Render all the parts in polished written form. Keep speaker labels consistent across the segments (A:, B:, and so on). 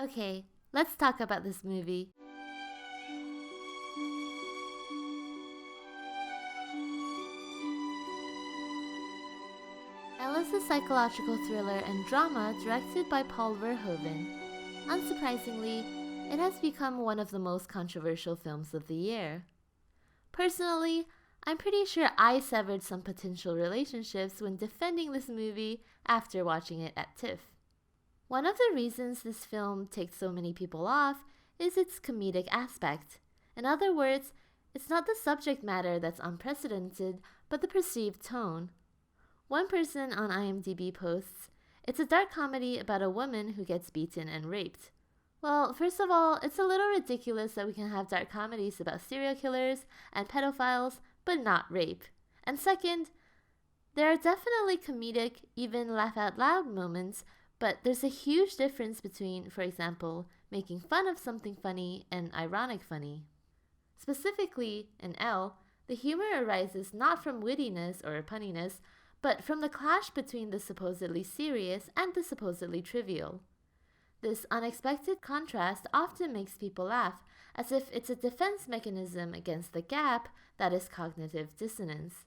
A: Okay, let's talk about this movie. Elle is a psychological thriller and drama directed by Paul Verhoeven. Unsurprisingly, it has become one of the most controversial films of the year. Personally, I'm pretty sure I severed some potential relationships when defending this movie after watching it at TIFF. One of the reasons this film takes so many people off is its comedic aspect. In other words, it's not the subject matter that's unprecedented, but the perceived tone. One person on IMDb posts, "It's a dark comedy about a woman who gets beaten and raped." Well, first of all, it's a little ridiculous that we can have dark comedies about serial killers and pedophiles, but not rape. And second, there are definitely comedic, even laugh out loud moments, but there's a huge difference between, for example, making fun of something funny and ironic funny. Specifically, in Elle, the humor arises not from wittiness or punniness, but from the clash between the supposedly serious and the supposedly trivial. This unexpected contrast often makes people laugh, as if it's a defense mechanism against the gap that is cognitive dissonance.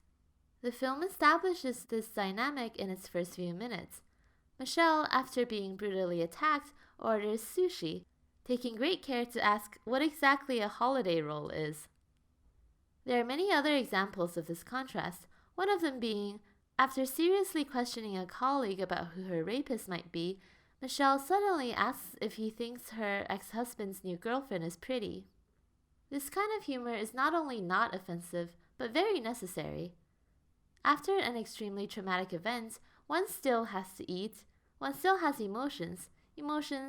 A: The film establishes this dynamic in its first few minutes. Michelle, after being brutally attacked, orders sushi, taking great care to ask what exactly a holiday roll is. There are many other examples of this contrast, one of them being, after seriously questioning a colleague about who her rapist might be, Michelle suddenly asks if he thinks her ex-husband's new girlfriend is pretty. This kind of humor is not only not offensive, but very necessary. After an extremely traumatic event, one still has to eat, one still has emotions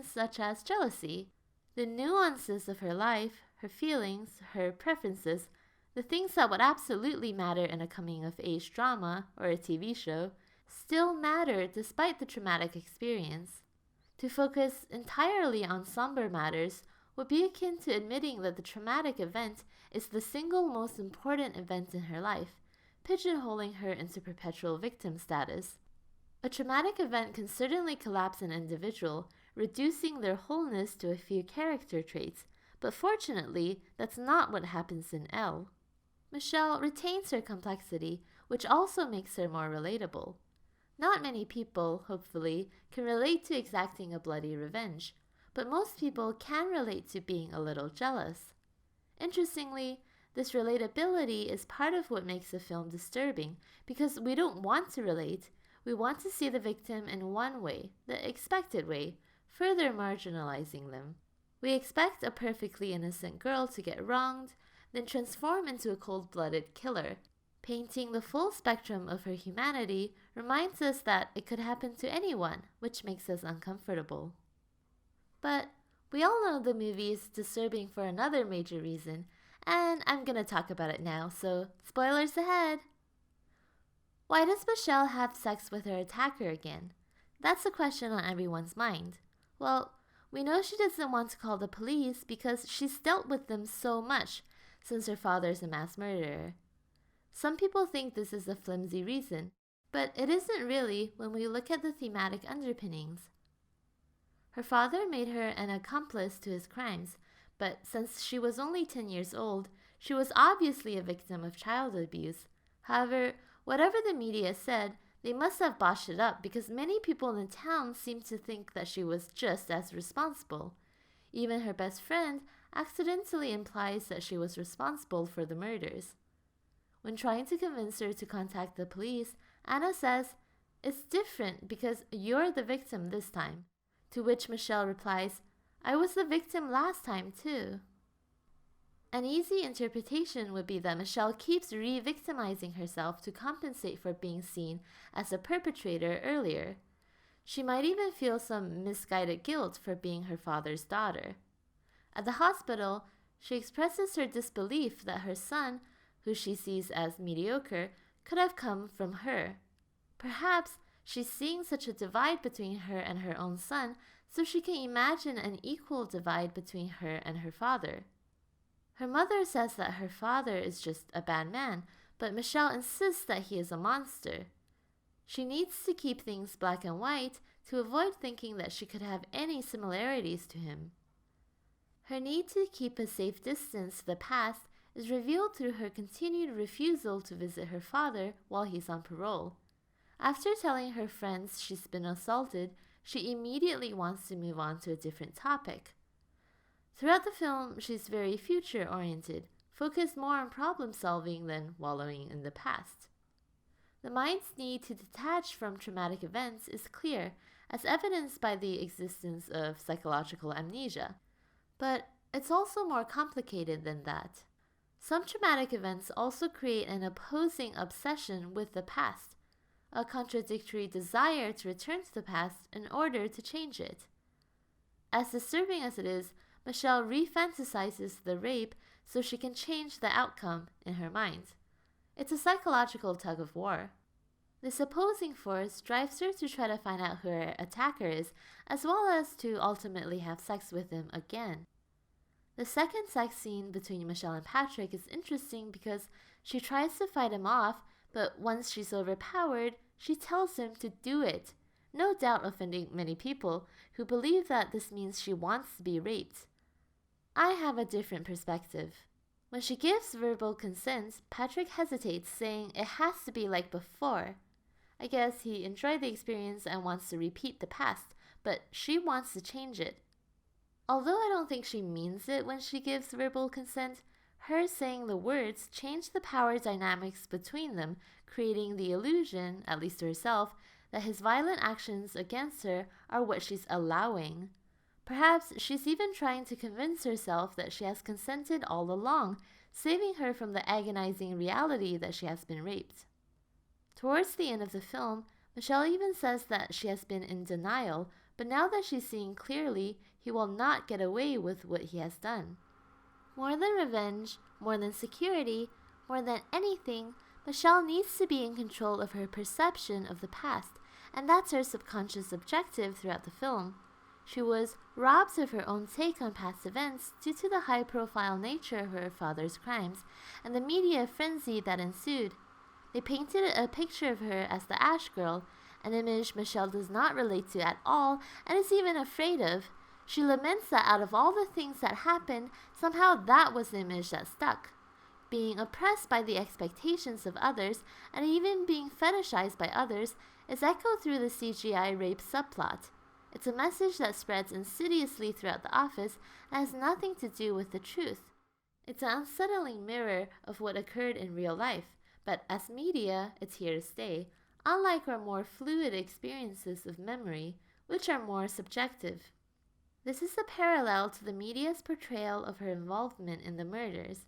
A: such as jealousy. The nuances of her life, her feelings, her preferences, the things that would absolutely matter in a coming-of-age drama or a TV show, still matter despite the traumatic experience. To focus entirely on somber matters would be akin to admitting that the traumatic event is the single most important event in her life, pigeonholing her into perpetual victim status. A traumatic event can certainly collapse an individual, reducing their wholeness to a few character traits, but fortunately, that's not what happens in Elle. Michelle retains her complexity, which also makes her more relatable. Not many people, hopefully, can relate to exacting a bloody revenge, but most people can relate to being a little jealous. Interestingly, this relatability is part of what makes the film disturbing, because we don't want to relate. We want to see the victim in one way, the expected way, further marginalizing them. We expect a perfectly innocent girl to get wronged, then transform into a cold-blooded killer. Painting the full spectrum of her humanity reminds us that it could happen to anyone, which makes us uncomfortable. But we all know the movie is disturbing for another major reason, and I'm gonna talk about it now, so spoilers ahead! Why does Michelle have sex with her attacker again? That's a question on everyone's mind. Well, we know she doesn't want to call the police because she's dealt with them so much since her father's a mass murderer. Some people think this is a flimsy reason, but it isn't really when we look at the thematic underpinnings. Her father made her an accomplice to his crimes, but since she was only 10 years old, she was obviously a victim of child abuse. However, whatever the media said, they must have botched it up because many people in the town seemed to think that she was just as responsible. Even her best friend accidentally implies that she was responsible for the murders. When trying to convince her to contact the police, Anna says, "It's different because you're the victim this time." To which Michelle replies, "I was the victim last time too." An easy interpretation would be that Michelle keeps re-victimizing herself to compensate for being seen as a perpetrator earlier. She might even feel some misguided guilt for being her father's daughter. At the hospital, she expresses her disbelief that her son, who she sees as mediocre, could have come from her. Perhaps she's seeing such a divide between her and her own son, so she can imagine an equal divide between her and her father. Her mother says that her father is just a bad man, but Michelle insists that he is a monster. She needs to keep things black and white to avoid thinking that she could have any similarities to him. Her need to keep a safe distance to the past is revealed through her continued refusal to visit her father while he's on parole. After telling her friends she's been assaulted, she immediately wants to move on to a different topic. Throughout the film, she's very future-oriented, focused more on problem-solving than wallowing in the past. The mind's need to detach from traumatic events is clear, as evidenced by the existence of psychological amnesia. But it's also more complicated than that. Some traumatic events also create an opposing obsession with the past, a contradictory desire to return to the past in order to change it. As disturbing as it is, Michelle re-fantasizes the rape so she can change the outcome in her mind. It's a psychological tug-of-war. This opposing force drives her to try to find out who her attacker is, as well as to ultimately have sex with him again. The second sex scene between Michelle and Patrick is interesting because she tries to fight him off, but once she's overpowered, she tells him to do it, no doubt offending many people who believe that this means she wants to be raped. I have a different perspective. When she gives verbal consent, Patrick hesitates, saying it has to be like before. I guess he enjoyed the experience and wants to repeat the past, but she wants to change it. Although I don't think she means it when she gives verbal consent, her saying the words change the power dynamics between them, creating the illusion, at least to herself, that his violent actions against her are what she's allowing. Perhaps she's even trying to convince herself that she has consented all along, saving her from the agonizing reality that she has been raped. Towards the end of the film, Michelle even says that she has been in denial, but now that she's seeing clearly, he will not get away with what he has done. More than revenge, more than security, more than anything, Michelle needs to be in control of her perception of the past, and that's her subconscious objective throughout the film. She was robbed of her own take on past events due to the high-profile nature of her father's crimes and the media frenzy that ensued. They painted a picture of her as the Ash Girl, an image Michelle does not relate to at all and is even afraid of. She laments that out of all the things that happened, somehow that was the image that stuck. Being oppressed by the expectations of others and even being fetishized by others is echoed through the CGI rape subplot. It's a message that spreads insidiously throughout the office and has nothing to do with the truth. It's an unsettling mirror of what occurred in real life, but as media, it's here to stay, unlike our more fluid experiences of memory, which are more subjective. This is a parallel to the media's portrayal of her involvement in the murders.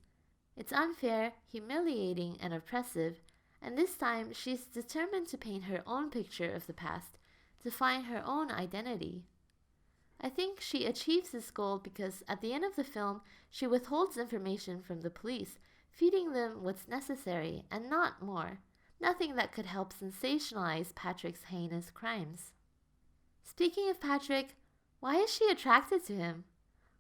A: It's unfair, humiliating, and oppressive, and this time she's determined to paint her own picture of the past, to find her own identity. I think she achieves this goal because at the end of the film, she withholds information from the police, feeding them what's necessary and not more, nothing that could help sensationalize Patrick's heinous crimes. Speaking of Patrick, why is she attracted to him?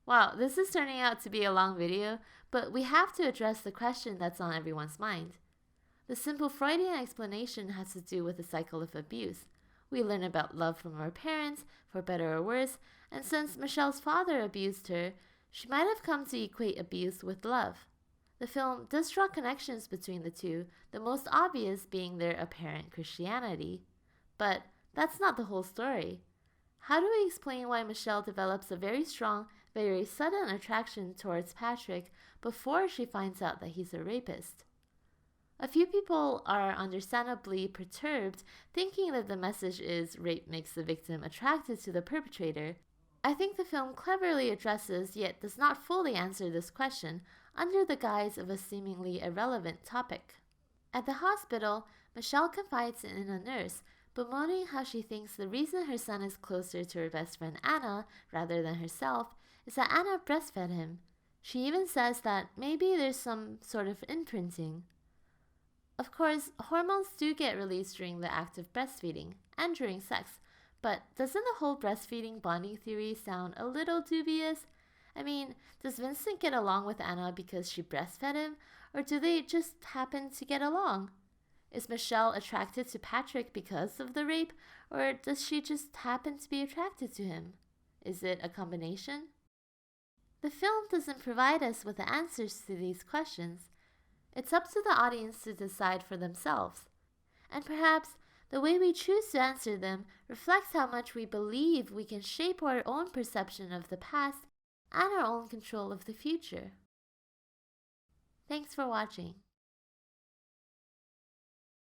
A: Wow, this is turning out to be a long video, but we have to address the question that's on everyone's mind. The simple Freudian explanation has to do with the cycle of abuse. We learn about love from our parents, for better or worse, and since Michelle's father abused her, she might have come to equate abuse with love. The film does draw connections between the two, the most obvious being their apparent Christianity. But that's not the whole story. How do we explain why Michelle develops a very strong, very sudden attraction towards Patrick before she finds out that he's a rapist? A few people are understandably perturbed, thinking that the message is rape makes the victim attracted to the perpetrator. I think the film cleverly addresses yet does not fully answer this question under the guise of a seemingly irrelevant topic. At the hospital, Michelle confides in a nurse, bemoaning how she thinks the reason her son is closer to her best friend Anna rather than herself is that Anna breastfed him. She even says that maybe there's some sort of imprinting. Of course, hormones do get released during the act of breastfeeding and during sex, but doesn't the whole breastfeeding bonding theory sound a little dubious? I mean, does Vincent get along with Anna because she breastfed him, or do they just happen to get along? Is Michelle attracted to Patrick because of the rape, or does she just happen to be attracted to him? Is it a combination? The film doesn't provide us with the answers to these questions. It's up to the audience to decide for themselves. And perhaps the way we choose to answer them reflects how much we believe we can shape our own perception of the past and our own control of the future. Thanks for watching.